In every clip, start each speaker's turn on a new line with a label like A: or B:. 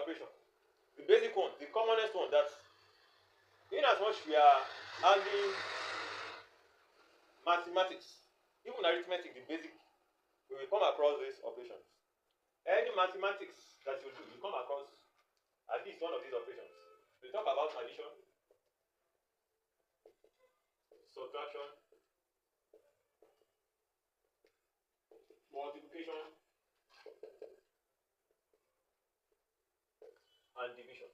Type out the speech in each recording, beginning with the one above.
A: operation. The basic one, the commonest one, that in as much we are handling mathematics, even arithmetic, the basic, we will come across these operations. Any mathematics that you do, you come across at least one of these operations. We talk about addition, subtraction, multiplication, and division.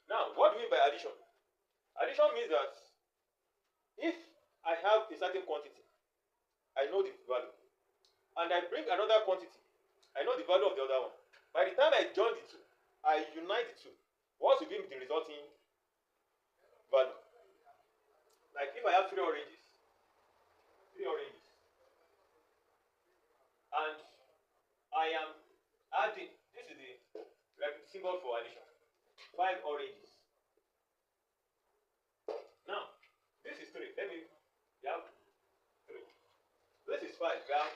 A: Now, what do we mean by addition? Addition means that if I have a certain quantity, I know the value, and I bring another quantity, I know the value of the other one. By the time I join the two, I unite the two, what will be the resulting value? Like if I have three oranges, and I am adding, this is the symbol for addition, 5 oranges. Now, this is 3. Let me, we have 3. This is 5. We have.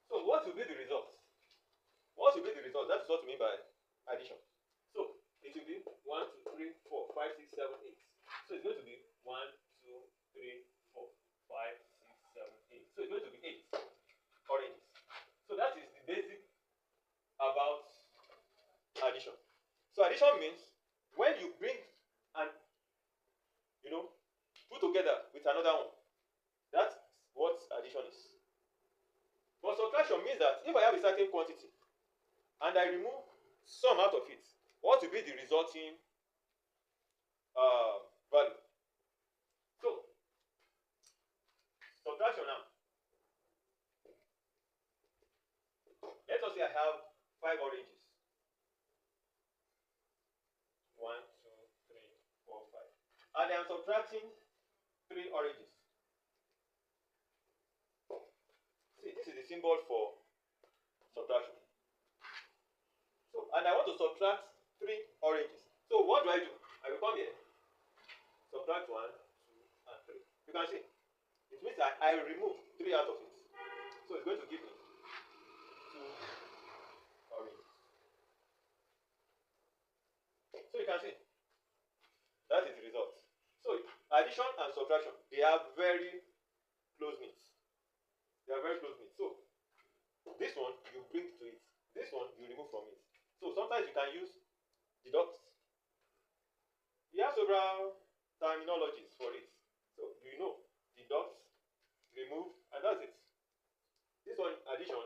A: So what will be the result? What will be the result? That is what we mean by addition. So it will be 1, 2, 3, 4, 5, 6, 7, 8. So it's going to be 1, 2, 3, 4, 5, 6, 7, 8. So it's going to be 8 oranges. So that is the basic about addition. So addition means when you bring and put together with another one. That's what addition is. But subtraction means that if I have a certain quantity and I remove some out of it, what will be the resulting value? So subtraction now. Let us say I have 5 oranges. 1, 2, 3, 4, 5. And I am subtracting 3 oranges. See, this is the symbol for subtraction. So, and I want to subtract 3 oranges. So what do? I will come here, subtract 1, 2, and 3. You can see, it means that I remove 3 out of it. So it's going to give me 2 oranges. So you can see, that is the result. So addition and subtraction, they are very close knit. They are very close knit. So this one you bring to it, this one you remove from it. So sometimes you can use deduct. We have several terminologies for it. So deduct, remove, and that's it. This one addition,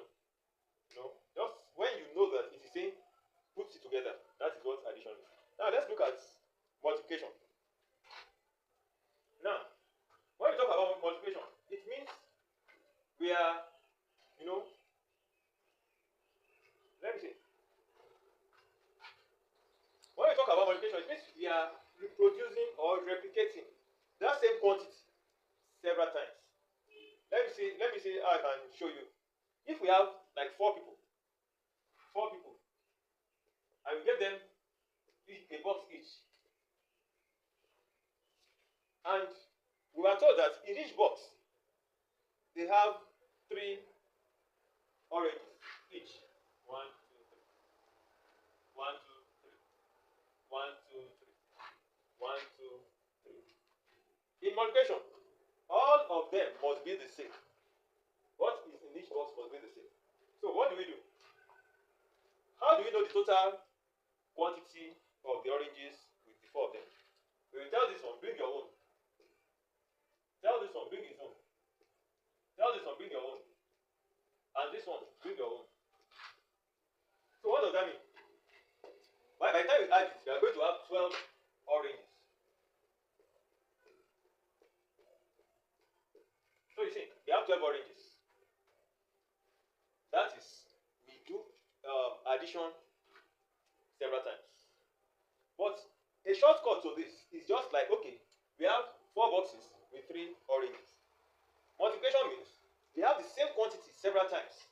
A: just when you know that it is saying put it together, that is what addition is. Now let's look at multiplication. Now, when we talk about multiplication, it means we are, let me see. When we talk about multiplication, it means we are reproducing or replicating that same quantity several times. Let me see how I can show you. If we have like 4 people, and we give them a box each, and we were told that in each box they have 3 oranges each. 1, 2, 3. 1, 2, 3. 1, 2, 3. 1, 2, 3. In multiplication, all of them must be the same. What is in each box must be the same. So what do we do? How do we know the total quantity of the oranges with the 4 of them? We will tell this one, bring your own. Tell this one, bring his own. Tell this one, bring your own. And this one, bring your own. So what does that mean? By the time we add it, we are going to have 12 oranges. So you see, we have 12 oranges. That is, we do addition several times. But a shortcut to this is just like, okay, we have 4 boxes with 3 oranges. Multiplication means we have the same quantity several times.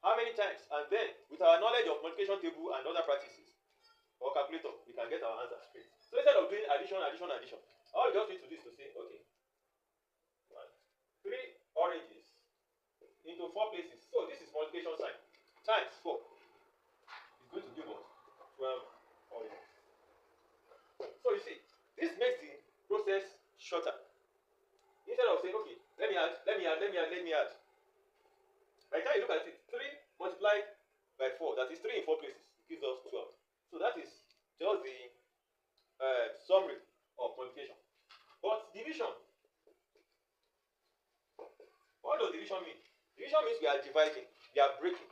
A: How many times? And then, with our knowledge of multiplication table and other practices, or calculator, we can get our answer straight. So instead of doing addition, all we just need to do is to say, okay, 3 oranges into into 4 places. So this is multiplication sign. Times 4 is going to give us 12 oranges. So you see, this makes the process shorter. Instead of saying, okay, let me add. By the time you look at it, 3 multiplied by 4, that is 3 in 4 places, gives us 12. So that is just the summary of multiplication. But division, what does division mean? Division means we are dividing, we are breaking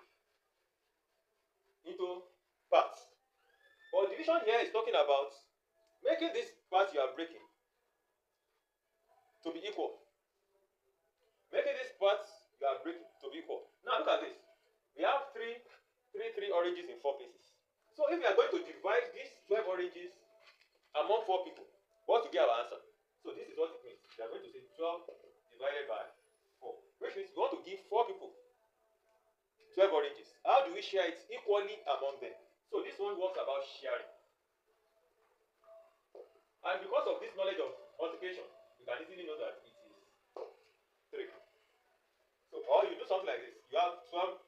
A: into parts. But division here is talking about making this part you are breaking to be equal. Making this part you are breaking to be equal. Now look at this. We have 3 oranges in 4 places. So if we are going to divide these 12 oranges among 4 people, what will be our answer? So this is what it means. We are going to say 12 divided by 4, which means we want to give 4 people 12 oranges. How do we share it equally among them? So this one works about sharing. And because of this knowledge of multiplication, you can easily know that it is 3. So, or you do something like this. You have 12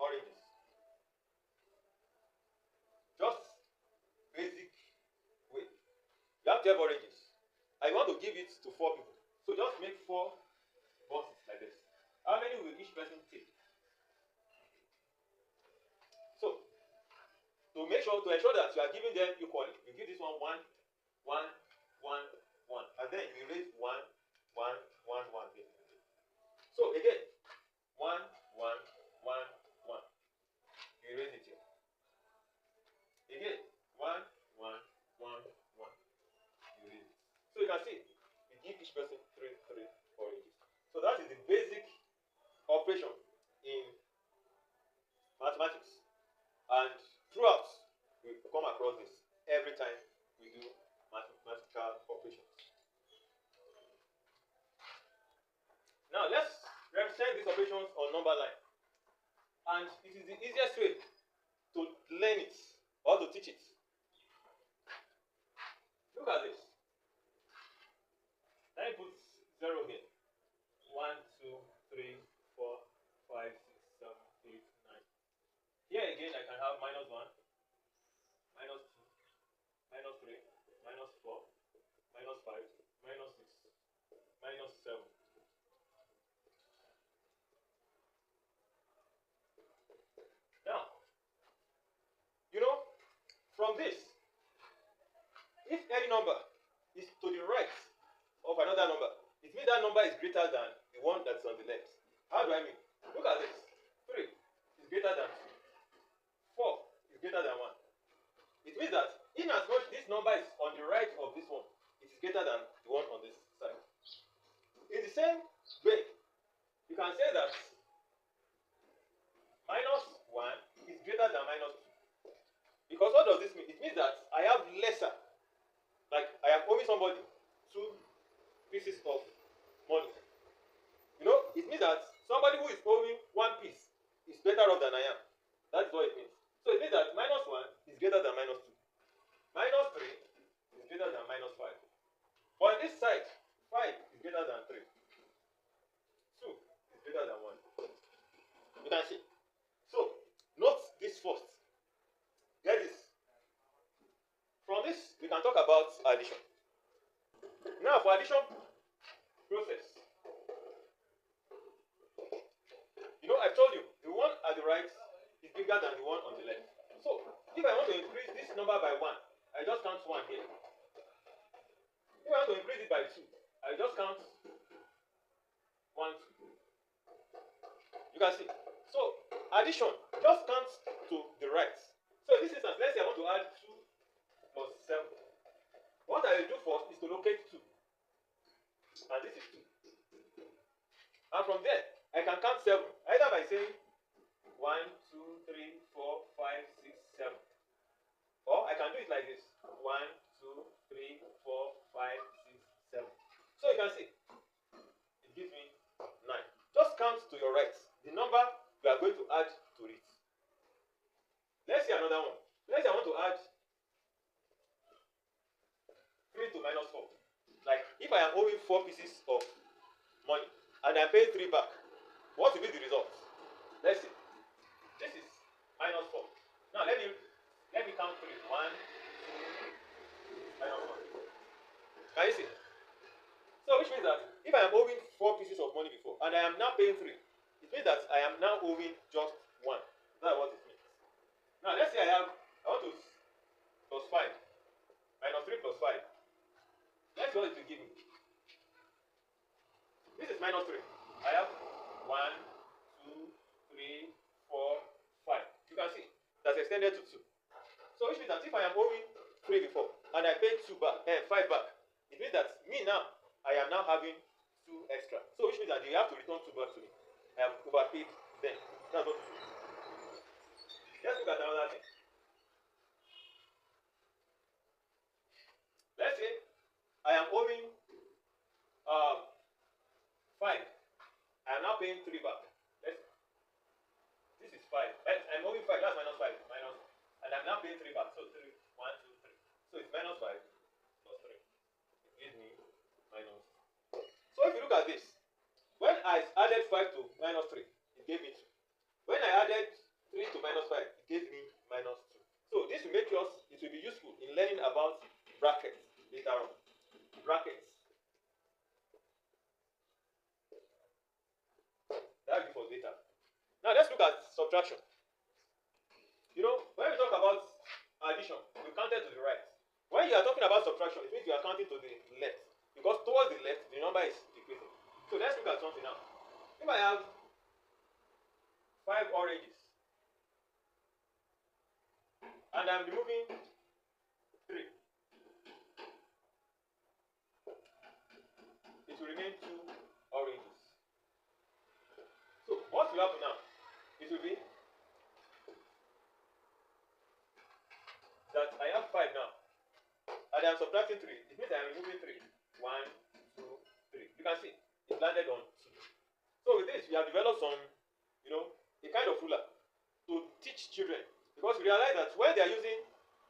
A: oranges. Just basic way. You have 12 oranges. I want to give it to 4 people. So just make 4 boxes like this. How many will each person take? So, to ensure that you are giving them equally, you give this one 1, 1, 1, 1. And then you raise 1, 1, 1, 1 here. So again, 1, 1, 1, 1. You raise it here. Again, 1, 1, 1, 1. You raise it. So you can see, you give each person 3 oranges. So that is the basic operation in mathematics. And throughout, we come across this every time we do mathematical operations. Now let's represent these operations on number line. And it is the easiest way to learn it or to teach it. Look at this. Let me put 0 here. 1, 2, 3, 4, 5, 6, 7, 8, 9. Here again I can have -1, -2, -3, -4, -5, -6, -7. Now, you know, from this, if any number is to the right of another number, it means that number is greater than the one that's on the left. How do I mean? Look at this. 3 is greater than 2. 4 is greater than 1. It means that in as much this number is on the right of this one, it is greater than the one on this side. In the same way, you can say that -1 is greater than -2. Because what does this mean? It means that I have lesser. Like I am owing somebody 2 pieces of money. You know, it means that somebody who is owing 1 piece is better off than I am. That's what it means. So it means that -1 is greater than -2. -3 is greater than -5. But on this side, 5 is greater than 3. 2 is greater than 1. You can see. So, note this first. Get this. From this, we can talk about addition. Now, for addition process, you know, I told you, the one at the right is bigger than the one on the left. So, if I want to increase this number by 1, I just count 1 here. If I want to increase it by 2, I just count 1, 2. You can see. So, addition just counts to the right. So, in this instance, let's say I want to add 2 plus 7. What I will do first is to locate 2. And this is 2. And from there, I can count 7. Either by saying 1, 2, 3, 4, 5, 6, 7. Or I can do it like this. 1, 2, 3, 4, 5, 6, 7. So you can see, it gives me 9. Just count to your right the number you are going to add to it. Let's see another one. Let's say I want to add 3 to -4. Like if I am owing 4 pieces of money and I pay 3 back, What will be the result? Let's see. This is minus 4. Now let me count 3. 1, 2, minus 1. Can you see? So which means that if I am owing 4 pieces of money before and I am now paying 3, it means that I am now owing just 1. That's what it means. Now let's say I want to plus 5. Minus 3 plus 5. Let's see what it will give me. This is minus 3. I have 1, 2, 3, 4, 5. You can see that's extended to 2. So which means that if I am owing 3 before and I pay 2 back and 5 back, it means that me now I am now having 2 extra. So which means that you have to return 2 back to me. I have overpaid them. That's what it is. Let's look at another thing. Let's say I am owing 5. I am now paying 3 back. This is 5. I'm owing 5. That's minus 5. Minus, and I'm now paying 3 back. So 3, 1, 2, 3. So it's minus 5 plus 3. It gives me minus. So if you look at this, when I added 5 to minus 3, it gave me 2. When I added 3 to minus 5, it gave me minus 2. So this will make us, it will be useful in learning about brackets later on. Brackets. That will be for later. Now let's look at subtraction. You know, when we talk about addition, we counted to the right. When you are talking about subtraction, it means you are counting to the left. Because towards the left, the number is decreasing. So let's look at something now. If I have 5 oranges and I'm removing 3, it will remain 2 oranges. So what will happen now? It will be that I have 5 now and I am subtracting 3. It means I am removing 3. 1, 2, 3. You can see it landed on 2. So with this, we have developed some, a kind of ruler to teach children, because we realize that when they are using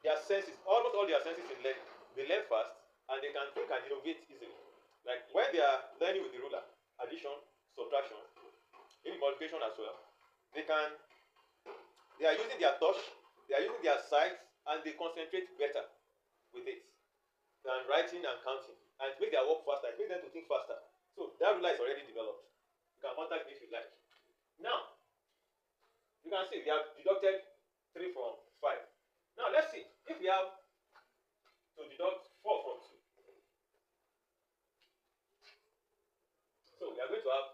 A: their senses, almost all their senses in learning, they learn fast and they can think and innovate easily. Like when they are learning with the ruler, addition, subtraction, maybe multiplication as well, they are using their touch, they are using their sight, and they concentrate better with it than writing and counting, and it makes their work faster. It makes them to think faster. So that ruler is already developed. You can contact me if you like. Now, you can see we have deducted 3 from 5. Now let's see if we have to deduct 4 from 2. So we are going to have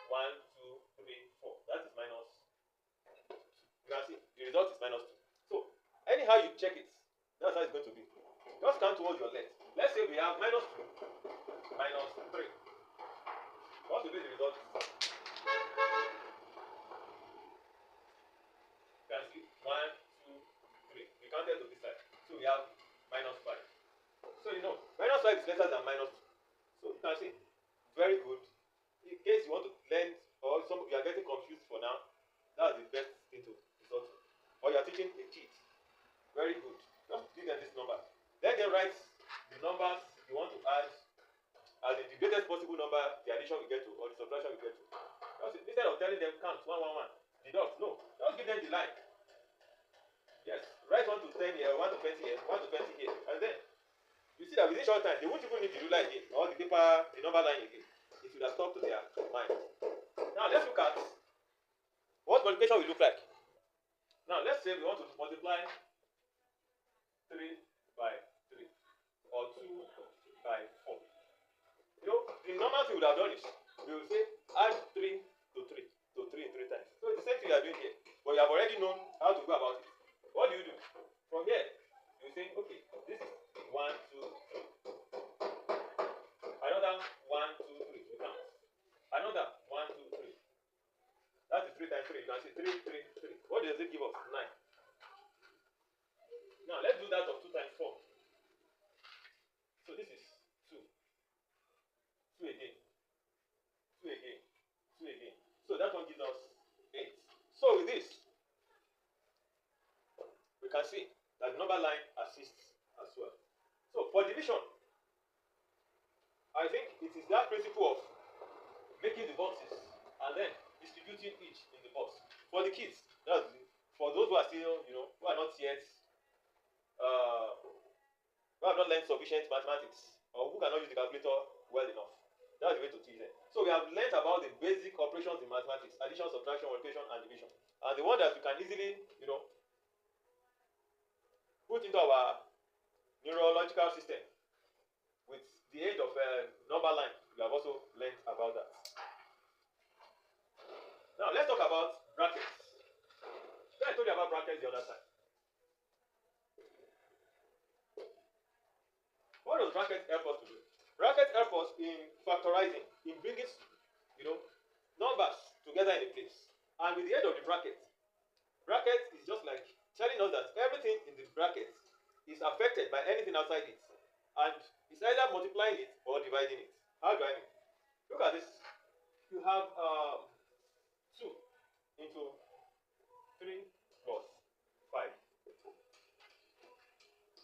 A: 1, 2, 3, 4. That is minus 2. You can see the result is minus 2. So anyhow you check it, that's how it's going to be. Just count towards your left. Let's say we have minus 2, minus 3. What will be the result? You can see 1, 2, 3. We counted to this side. So we have minus 5. So minus 5 is lesser than minus 2. So you can see, very good. In case you want to learn, or you are getting confused for now, that's the best thing to resort to. Or you are teaching a kid. Very good. Just give them this number. Let them write the numbers you want to add as the greatest possible number the addition we get to, or the subtraction we get to. Just, instead of telling them count 1, 1, 1, deduct. No, just give them the line. Yes, write 1 to 10 here, 1 to 20 here, 1 to 20 here, and then you see that within short time they won't even need the ruler again, or the paper, the number line again. It will have stuck to their mind. Now let's look at what multiplication will look like. Now let's say we want to multiply 3 by 3 or 2 by 4. The normal thing we would have done is we will say add 3 to 3 to 3 in 3 times. So it's the same thing you are doing here, but you have already known how to go about it. What do? From here, you say, okay, this is 1, 2, 3. Another 1, 2, 3. You count. Another 1, 2, 3. That is 3 times 3. You can see 3, 3, 3. What does it give us? 9. Now let's do that of 2 times 4. So this is 2. 2 again. 2 again. 2 again. So that one gives us 8. So with this, we can see that the number line assists as well. So for division, I think it is that principle of making the boxes and then distributing substituting each in the box. For the kids, for those who are still, who are not yet, who have not learned sufficient mathematics, or who cannot use the calculator well enough. That's the way to teach them. So we have learned about the basic operations in mathematics: addition, subtraction, multiplication, and division. And the one that we can easily, put into our neurological system with the aid of number line. We have also learned about that. Now let's talk about brackets. I told you about brackets the other time. What does brackets help us to do? Brackets help us in factorizing, in bringing, numbers together in a place. And with the aid of the bracket is just like telling us that everything in the bracket is affected by anything outside it, and it's either multiplying it or dividing it. How do I mean? Look at this. You have 2 into 3 plus 5.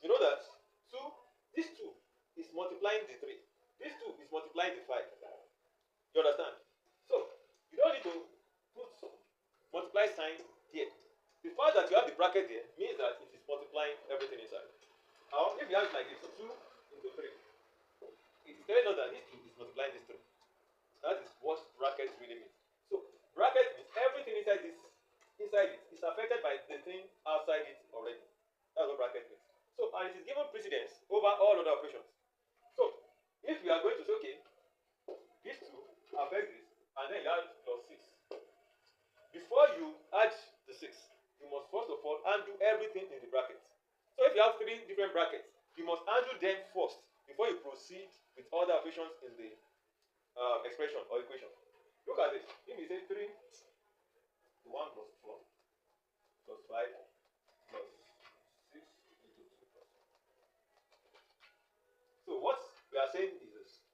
A: You know that this 2 is multiplying the 3. This 2 is multiplying the 5. You understand? So, you don't need to put multiply sign here. The fact that you have the bracket there means that it is multiplying everything inside. Now, if you have it like this, 2 into 3, it is telling us that this 2 is multiplying this 3. That is what bracket really means. So, bracket means everything inside it is affected by the thing outside it already. That's what bracket means. So, and it is given precedence over all other operations. So, if you are going to say, okay, these 2 affect this, and then you add plus 6. Before you add the 6, you must first of all undo everything in the bracket. So if you have 3 different brackets, you must undo them first before you proceed with other operations in the expression or equation. Look at this. If you say 3 to 1 plus 4 plus 5 plus 6 into 2 plus 1. So what we are saying is this.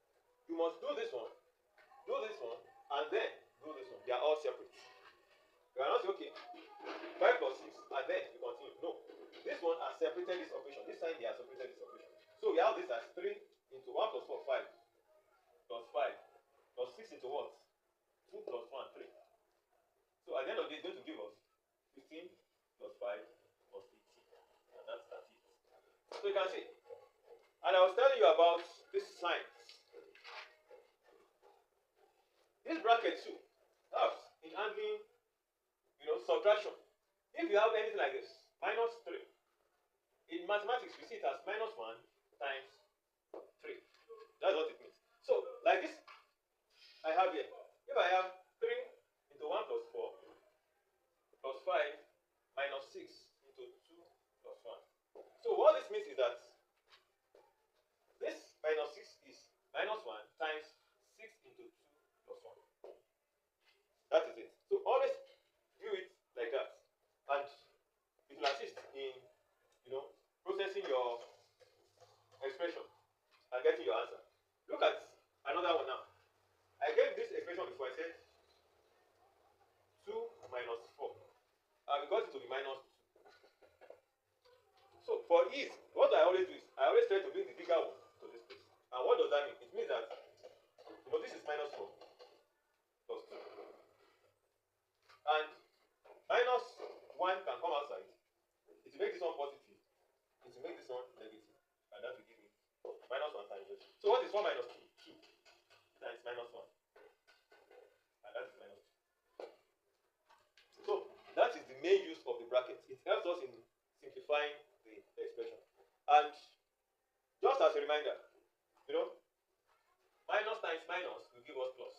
A: You must do this one, and then do this one. They are all separate. You are not say, okay, 5 plus 6, and then you continue. No. This one has separated this operation. This time they have separated this operation. So we have this as 3 into 1 plus 4, 5 plus 5 plus 6 into what? 2 plus 1, 3. So at the end of the day, it's going to give us 15 plus 5 plus 18. And that's it. So you can see. And I was telling you about this sign. This bracket too helps in handling, subtraction. If you have anything like this, minus 3. In mathematics, we see it as minus 1 times 3. That's what it means. So, like this, I have here. If I have 3 into 1 plus 4 plus 5 minus 6 into 2 plus 1. So, what this means is that this minus 6 is minus 1 times 6 into 2 plus 1. That is it. So, always do it like that. And it will assist in, processing your expression and getting your answer. Look at another one now. I gave this expression before. I said 2 minus 4. And we got it to be minus 2. So for ease, what I always do is I always try to bring the bigger one to this place. And what does that mean? It means that this is minus 4 plus 2. And minus 1 can come outside. It will make this one positive. It will make this one negative. And that will give me minus 1 times 2. So what is 1 minus 2? 2 times minus 1. And that is minus 2. So that is the main use of the bracket. It helps us in simplifying the expression. And just as a reminder, minus times minus will give us plus.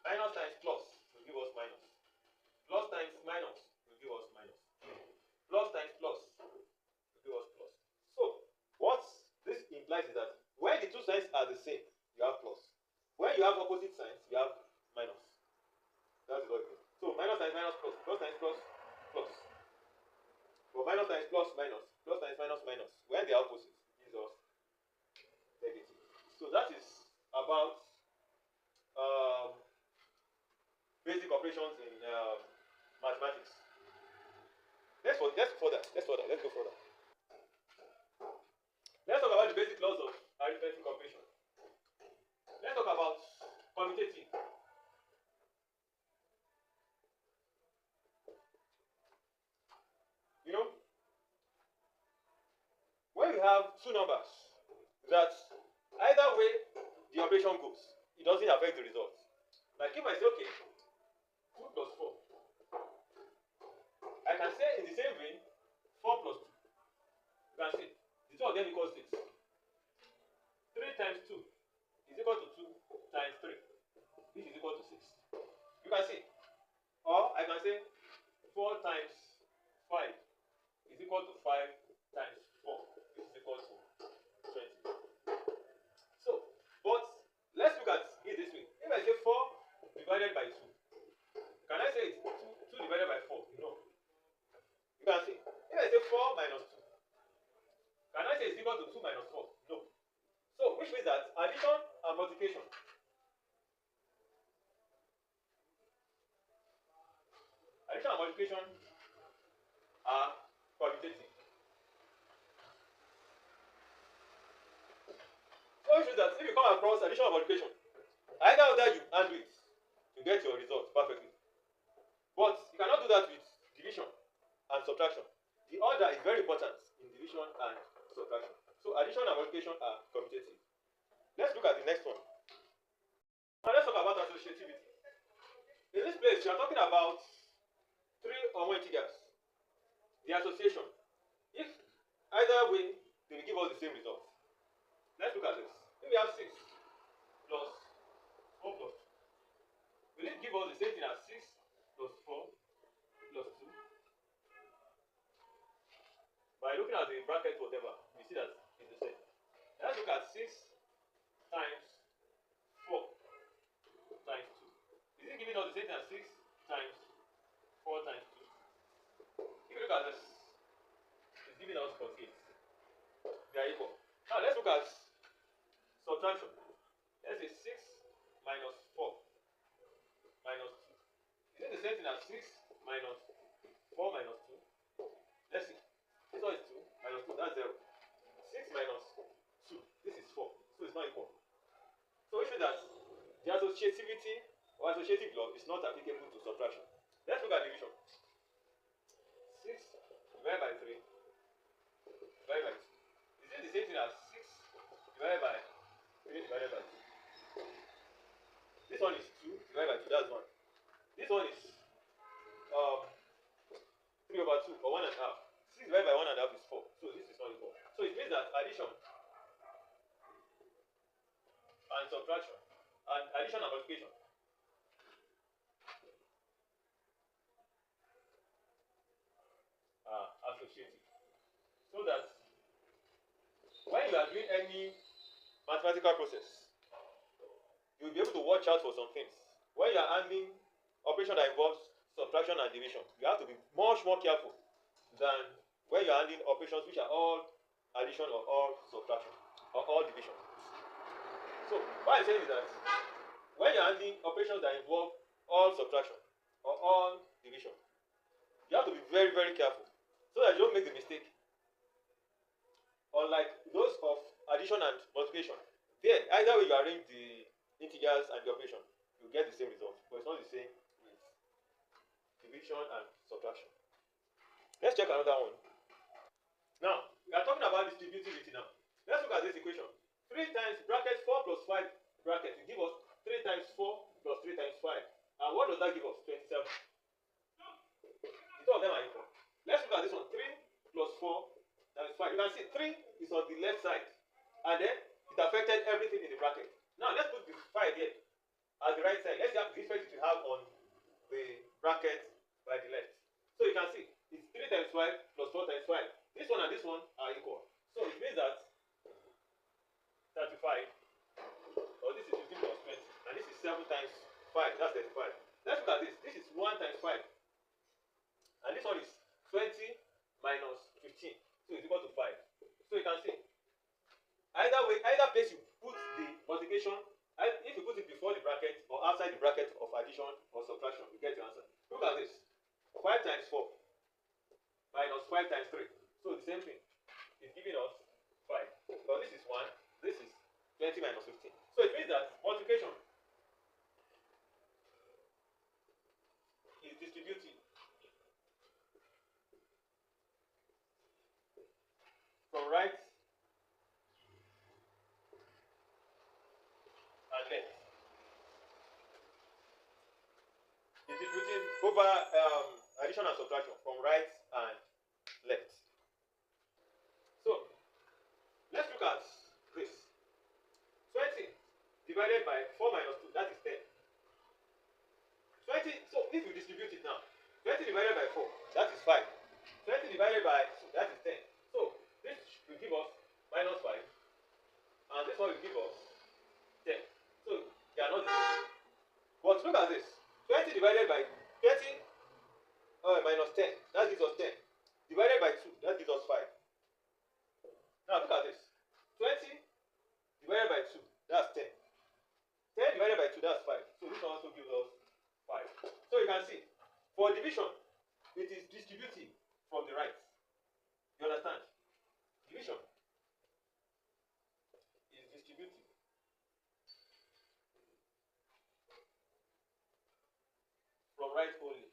A: Minus times plus will give us minus. Plus times minus will give us minus. Plus times plus will give us plus. So, what this implies is that when the two signs are the same, you have plus. When you have opposite signs, you have minus. That's what it is. So, minus times minus plus. Plus times plus plus. So, minus times plus minus. Plus times minus minus. When they are opposite, it gives us negative. So, that is about basic operations in mathematics. Let's go further. Let's go further. Let's talk about the basic laws of arithmetic operation. Let's talk about commutative. have two numbers that either way the operation goes, it doesn't affect the result. Like if I say, okay, 2 plus 4, I can say in the same vein, 4 plus 2. You can see, the two of them equals 6. 3 times 2 is equal to 2 times 3. This is equal to 6. You can see. Or I can say 4 times 5 is equal to 5 times 4. This is equal to 20. So, but let's look at it this way. If I say 4 divided by 2, can I say it's 2 divided by 4? No. You can see. If I say 4 minus 2, can I say it's equal to 2 minus 4? No. So, which means that addition and multiplication are quantitative. So, which means that if you come across addition and multiplication, either of that you handle it, you get your result perfectly. But you cannot do that with division and subtraction. The order is very important in division and subtraction. So, addition and multiplication are commutative. Let's look at the next one. Now let's talk about associativity. In this place, we are talking about 3 or more integers. The association. If either way, they will give us the same result. Let's look at this. If we have 6 plus 4 plus 2, will it give us the same thing as 6 plus 4 plus 2? By looking at the bracket whatever, we see that it's the same. Let's look at 6 times 4 times 2. Is it giving us the same thing as 6 times 4 times 2? If you look at this, it's giving us 48. They are equal. Now let's look at subtraction. Let's say 6 minus 4 minus 2. Is it the same thing as 6 minus 4 minus 2? Let's see. This one is 2 minus 2, that's 0. 6 minus 2, this is 4. So it's not equal. So which means that the associativity or associative law is not applicable to subtraction. Let's look at division. 6 divided by 3 divided by 2. Is it the same thing as 6 divided by 3 divided by 2? This one is 2 divided by 2, that's 1. This one is 3 over 2 or 1 and a half. 6 divided by 1 and a half is 4. So this is not equal. So it means that addition and subtraction and addition and multiplication are associative. So that when you are doing any mathematical process, you will be able to watch out for some things. When you are handling operation that involves subtraction and division, you have to be much more careful than when you are handling operations which are all addition or all subtraction or all division. So what I'm saying is that when you're handling operations that involve all subtraction or all division, you have to be very, very careful so that you don't make the mistake. Unlike those of addition and multiplication, there either way you arrange the integers and the operation, you get the same result, but it's not the same with division and subtraction. Let's check another one. Now, we are talking about distributivity now. Let's look at this equation. 3 times bracket 4 plus 5 bracket will give us 3 times 4 plus 3 times 5. And what does that give us? 27. The two of them are equal. Let's look at this one. 3 plus 4 times 5. You can see 3 is on the left side. And then it affected everything in the bracket. Now let's put the 5 here at the right side. Let's see how the effect it will have on the bracket by the left. So you can see it's 3 times 5 plus 4 times 5. This one and this one are equal. So it means that 35, or this is 15 plus 20, and this is 7 times 5, that's 35. Let's look at this. This is 1 times 5, and this one is 20 minus 15, so it's equal to 5. So you can see, either place you put the multiplication, if you put it before the bracket or outside the bracket of addition or subtraction, you get your answer. Look at this. 5 times 4 minus 5 times 3. So the same thing. It's giving us 5. But this is 1. This is 20 minus 15. So it means that multiplication is distributive from right over addition and subtraction from right and left. So let's look at this. 20 divided by 4 minus 2, that is 10. 20, so if you distribute it now, 20 divided by 4, that is 5. 20 divided by 2, that is 10. So this will give us minus 5, and this one will give us 10. So they are not the same. But look at this. 20 divided by 20 minus 10, that gives us 10. Divided by 2, that gives us 5. Now look at this. 20 divided by 2, that's 10. 10 divided by 2, that's 5. So this also gives us 5. So you can see, for division, it is distributive from the right. You understand? Division is distributive from right only.